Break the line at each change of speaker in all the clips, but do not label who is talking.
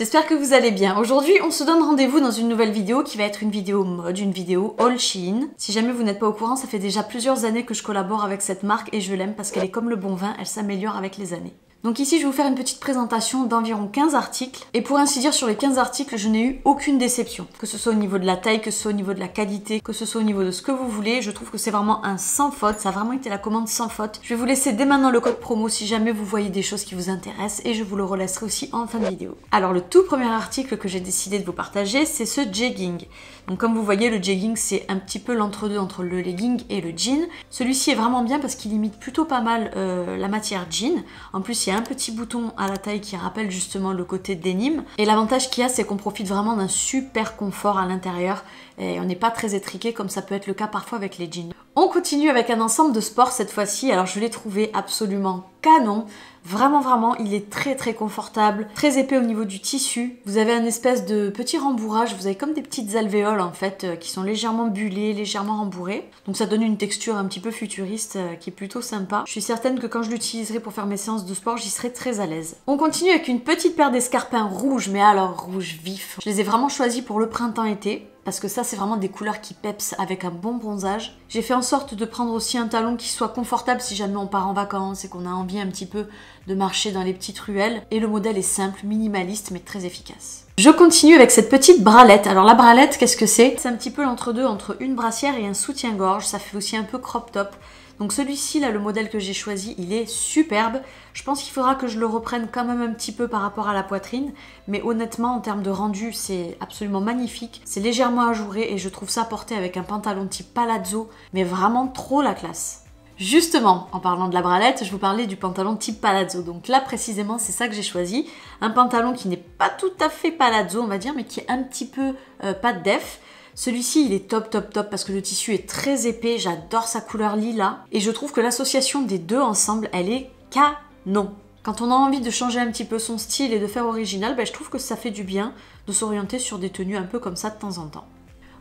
J'espère que vous allez bien. Aujourd'hui, on se donne rendez-vous dans une nouvelle vidéo qui va être une vidéo mode, une vidéo haul Shein. Si jamais vous n'êtes pas au courant, ça fait déjà plusieurs années que je collabore avec cette marque et je l'aime parce qu'elle est comme le bon vin, elle s'améliore avec les années. Donc ici, je vais vous faire une petite présentation d'environ 15 articles. Et pour ainsi dire, sur les 15 articles, je n'ai eu aucune déception. Que ce soit au niveau de la taille, que ce soit au niveau de la qualité, que ce soit au niveau de ce que vous voulez. Je trouve que c'est vraiment un sans faute. Ça a vraiment été la commande sans faute. Je vais vous laisser dès maintenant le code promo si jamais vous voyez des choses qui vous intéressent. Et je vous le relaisserai aussi en fin de vidéo. Alors, le tout premier article que j'ai décidé de vous partager, c'est ce jegging. Donc comme vous voyez, le jegging, c'est un petit peu l'entre-deux entre le legging et le jean. Celui-ci est vraiment bien parce qu'il imite plutôt pas mal la matière jean. En plus, il y a un petit bouton à la taille qui rappelle justement le côté denim. Et l'avantage qu'il y a, c'est qu'on profite vraiment d'un super confort à l'intérieur. Et on n'est pas très étriqué comme ça peut être le cas parfois avec les jeans. On continue avec un ensemble de sport cette fois-ci. Alors je l'ai trouvé absolument canon. Vraiment, il est très confortable, très épais au niveau du tissu. Vous avez un espèce de petit rembourrage, vous avez comme des petites alvéoles en fait, qui sont légèrement bullées, légèrement rembourrées. Donc ça donne une texture un petit peu futuriste qui est plutôt sympa. Je suis certaine que quand je l'utiliserai pour faire mes séances de sport, j'y serai très à l'aise. On continue avec une petite paire d'escarpins rouges, mais alors rouge vif. Je les ai vraiment choisis pour le printemps-été. Parce que ça, c'est vraiment des couleurs qui peps avec un bon bronzage. J'ai fait en sorte de prendre aussi un talon qui soit confortable si jamais on part en vacances et qu'on a envie un petit peu de marcher dans les petites ruelles. Et le modèle est simple, minimaliste, mais très efficace. Je continue avec cette petite bralette. Alors la bralette, qu'est-ce que c'est? C'est un petit peu l'entre-deux entre une brassière et un soutien-gorge. Ça fait aussi un peu crop top. Donc celui-ci, là, le modèle que j'ai choisi, il est superbe. Je pense qu'il faudra que je le reprenne quand même un petit peu par rapport à la poitrine. Mais honnêtement, en termes de rendu, c'est absolument magnifique. C'est légèrement ajouré et je trouve ça porté avec un pantalon type palazzo, mais vraiment trop la classe. Justement, en parlant de la bralette, je vous parlais du pantalon type palazzo. Donc là, précisément, c'est ça que j'ai choisi. Un pantalon qui n'est pas tout à fait palazzo, on va dire, mais qui est un petit peu pas de def. Celui-ci, il est top parce que le tissu est très épais, j'adore sa couleur lilas et je trouve que l'association des deux ensemble, elle est canon. Quand on a envie de changer un petit peu son style et de faire original, je trouve que ça fait du bien de s'orienter sur des tenues un peu comme ça de temps en temps.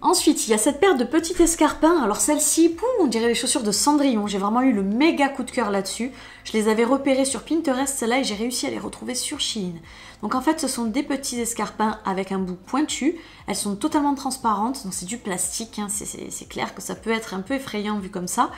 Ensuite, il y a cette paire de petits escarpins. Alors celle-ci, on dirait les chaussures de Cendrillon. J'ai vraiment eu le méga coup de cœur là-dessus. Je les avais repérées sur Pinterest, celles-là, et j'ai réussi à les retrouver sur Shein. Donc en fait, ce sont des petits escarpins avec un bout pointu. Elles sont totalement transparentes, donc c'est du plastique. Hein. C'est clair que ça peut être un peu effrayant vu comme ça.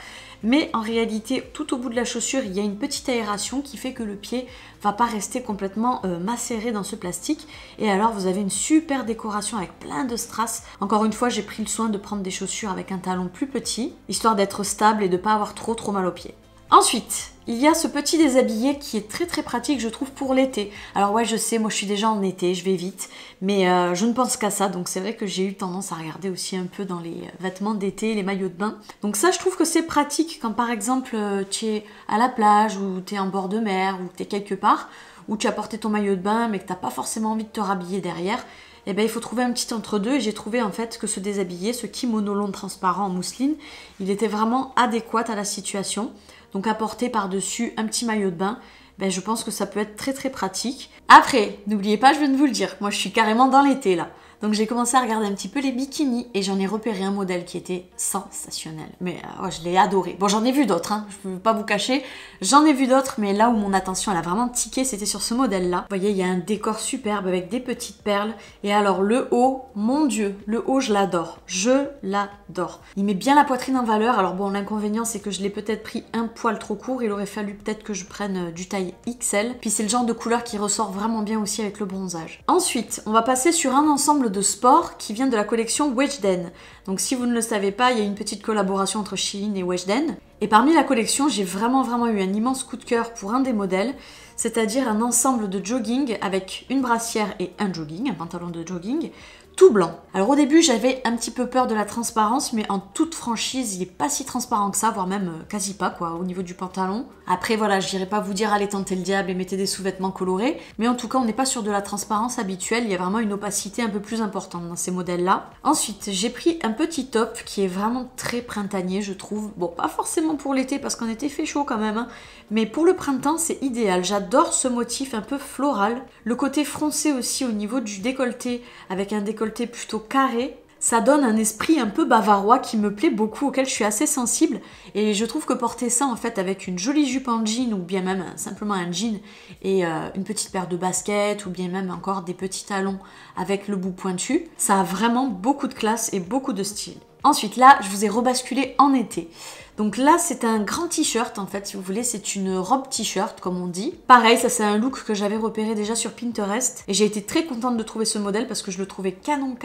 Mais en réalité, tout au bout de la chaussure, il y a une petite aération qui fait que le pied va pas rester complètement macéré dans ce plastique. Et alors, vous avez une super décoration avec plein de strass. Encore une fois, j'ai pris le soin de prendre des chaussures avec un talon plus petit, histoire d'être stable et de pas avoir trop mal aux pieds. Ensuite, il y a ce petit déshabillé qui est très pratique, je trouve, pour l'été. Alors ouais, je sais, moi je suis déjà en été, je vais vite, mais je ne pense qu'à ça, donc c'est vrai que j'ai eu tendance à regarder aussi un peu dans les vêtements d'été, les maillots de bain. Donc ça, je trouve que c'est pratique quand par exemple tu es à la plage, ou tu es en bord de mer, ou tu es quelque part, où tu as porté ton maillot de bain, mais que tu n'as pas forcément envie de te rhabiller derrière. Eh bien, il faut trouver un petit entre-deux et j'ai trouvé en fait que ce déshabillé, ce kimono long transparent en mousseline, il était vraiment adéquat à la situation. Donc à porter par-dessus un petit maillot de bain, je pense que ça peut être très pratique. Après, n'oubliez pas, je viens de vous le dire, moi je suis carrément dans l'été là. Donc j'ai commencé à regarder un petit peu les bikinis et j'en ai repéré un modèle qui était sensationnel. Mais je l'ai adoré. Bon, j'en ai vu d'autres, hein, je ne peux pas vous cacher. J'en ai vu d'autres, mais là où mon attention elle a vraiment tiqué, c'était sur ce modèle-là. Vous voyez, il y a un décor superbe avec des petites perles. Et alors le haut, mon Dieu, le haut, je l'adore. Je l'adore. Il met bien la poitrine en valeur. Alors bon, l'inconvénient, c'est que je l'ai peut-être pris un poil trop court. Il aurait fallu peut-être que je prenne du taille XL. Puis c'est le genre de couleur qui ressort vraiment bien aussi avec le bronzage. Ensuite, on va passer sur un ensemble de sport qui vient de la collection Weshden. Donc si vous ne le savez pas, il y a une petite collaboration entre Shein et Weshden. Et parmi la collection, j'ai vraiment eu un immense coup de cœur pour un des modèles, c'est-à-dire un ensemble de jogging avec une brassière et un jogging, un pantalon de jogging, tout blanc. Alors au début, j'avais un petit peu peur de la transparence, mais en toute franchise, il n'est pas si transparent que ça, voire même quasi pas quoi, au niveau du pantalon. Après voilà, je n'irai pas vous dire allez tenter le diable et mettez des sous-vêtements colorés, mais en tout cas, on n'est pas sur de la transparence habituelle, il y a vraiment une opacité un peu plus importante dans ces modèles-là. Ensuite, j'ai pris un petit top qui est vraiment très printanier, je trouve. Bon, pas forcément pour l'été, parce qu'en été, il fait chaud quand même, hein. Mais pour le printemps, c'est idéal. J'adore ce motif un peu floral. Le côté froncé aussi au niveau du décolleté, avec un décolleté plutôt carré. Ça donne un esprit un peu bavarois qui me plaît beaucoup, auquel je suis assez sensible. Et je trouve que porter ça en fait avec une jolie jupe en jean ou bien même simplement un jean et une petite paire de baskets ou bien même encore des petits talons avec le bout pointu, ça a vraiment beaucoup de classe et beaucoup de style. Ensuite là, je vous ai rebasculé en été. Donc là, c'est un grand t-shirt en fait, si vous voulez, c'est une robe t-shirt comme on dit. Pareil, ça c'est un look que j'avais repéré déjà sur Pinterest et j'ai été très contente de trouver ce modèle parce que je le trouvais canon.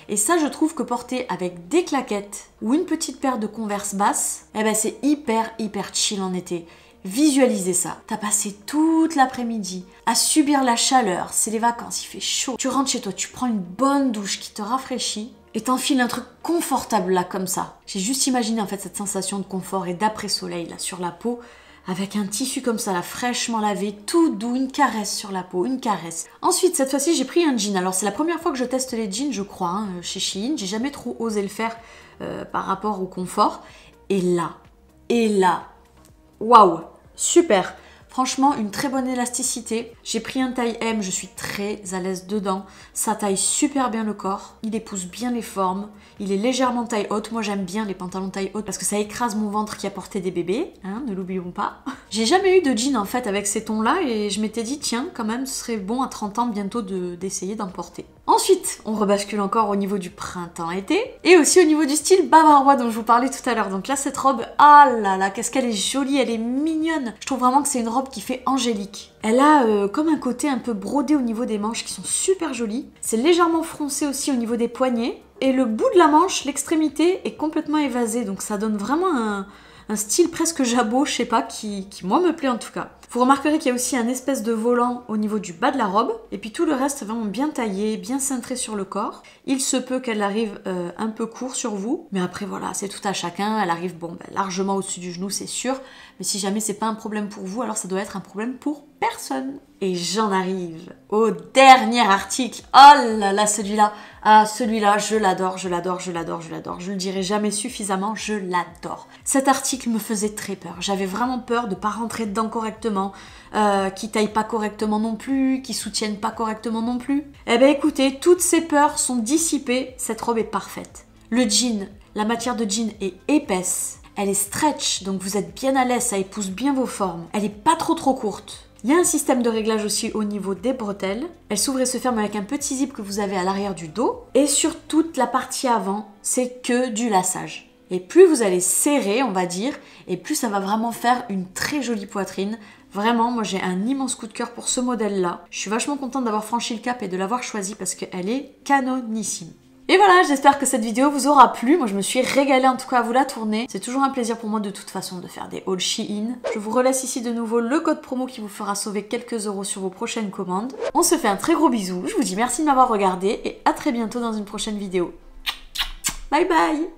Et ça, je trouve que porter avec des claquettes ou une petite paire de Converse basses, eh ben c'est hyper chill en été. Visualisez ça. T'as passé toute l'après-midi à subir la chaleur, c'est les vacances, il fait chaud. Tu rentres chez toi, tu prends une bonne douche qui te rafraîchit et t'enfiles un truc confortable là comme ça. J'ai juste imaginé en fait cette sensation de confort et d'après-soleil là sur la peau avec un tissu comme ça là fraîchement lavé, tout doux, une caresse sur la peau, une caresse. Ensuite cette fois-ci j'ai pris un jean. Alors c'est la première fois que je teste les jeans je crois hein, chez Shein. J'ai jamais trop osé le faire par rapport au confort. Et là, waouh, super. Franchement, une très bonne élasticité. J'ai pris un taille M, je suis très à l'aise dedans. Ça taille super bien le corps. Il épouse bien les formes. Il est légèrement taille haute. Moi, j'aime bien les pantalons taille haute parce que ça écrase mon ventre qui a porté des bébés. Hein, ne l'oublions pas. J'ai jamais eu de jean en fait avec ces tons-là et je m'étais dit, tiens, quand même, ce serait bon à 30 ans bientôt d'essayer d'en porter. Ensuite, on rebascule encore au niveau du printemps-été et aussi au niveau du style bavarois dont je vous parlais tout à l'heure. Donc là, cette robe, ah là là, qu'est-ce qu'elle est jolie, elle est mignonne. Je trouve vraiment que c'est une robe qui fait angélique. Elle a comme un côté un peu brodé au niveau des manches qui sont super jolies. C'est légèrement froncé aussi au niveau des poignets. Et le bout de la manche, l'extrémité, est complètement évasée. Donc ça donne vraiment un style presque jabot, je sais pas, qui moi me plaît en tout cas. Vous remarquerez qu'il y a aussi un espèce de volant au niveau du bas de la robe. Et puis tout le reste est vraiment bien taillé, bien cintré sur le corps. Il se peut qu'elle arrive un peu court sur vous. Mais après voilà, c'est tout à chacun. Elle arrive bon, largement au-dessus du genou, c'est sûr. Mais si jamais c'est pas un problème pour vous, alors ça doit être un problème pour personne. Et j'en arrive au dernier article. Oh là là, celui-là. Ah, celui-là, je l'adore. Je le dirai jamais suffisamment, je l'adore. Cet article me faisait très peur. J'avais vraiment peur de pas rentrer dedans correctement, qui taille pas correctement non plus, qui soutienne pas correctement non plus. Eh ben écoutez, toutes ces peurs sont dissipées. Cette robe est parfaite. Le jean, la matière de jean est épaisse. Elle est stretch, donc vous êtes bien à l'aise, ça épouse bien vos formes. Elle est pas trop courte. Il y a un système de réglage aussi au niveau des bretelles. Elle s'ouvre et se ferme avec un petit zip que vous avez à l'arrière du dos. Et sur toute la partie avant, c'est que du laçage. Et plus vous allez serrer, on va dire, et plus ça va vraiment faire une très jolie poitrine. Vraiment, moi j'ai un immense coup de cœur pour ce modèle-là. Je suis vachement contente d'avoir franchi le cap et de l'avoir choisi parce qu'elle est canonissime. Et voilà, j'espère que cette vidéo vous aura plu. Moi, je me suis régalée en tout cas à vous la tourner. C'est toujours un plaisir pour moi de toute façon de faire des hauls Shein. Je vous relaisse ici de nouveau le code promo qui vous fera sauver quelques euros sur vos prochaines commandes. On se fait un très gros bisou. Je vous dis merci de m'avoir regardé et à très bientôt dans une prochaine vidéo. Bye bye!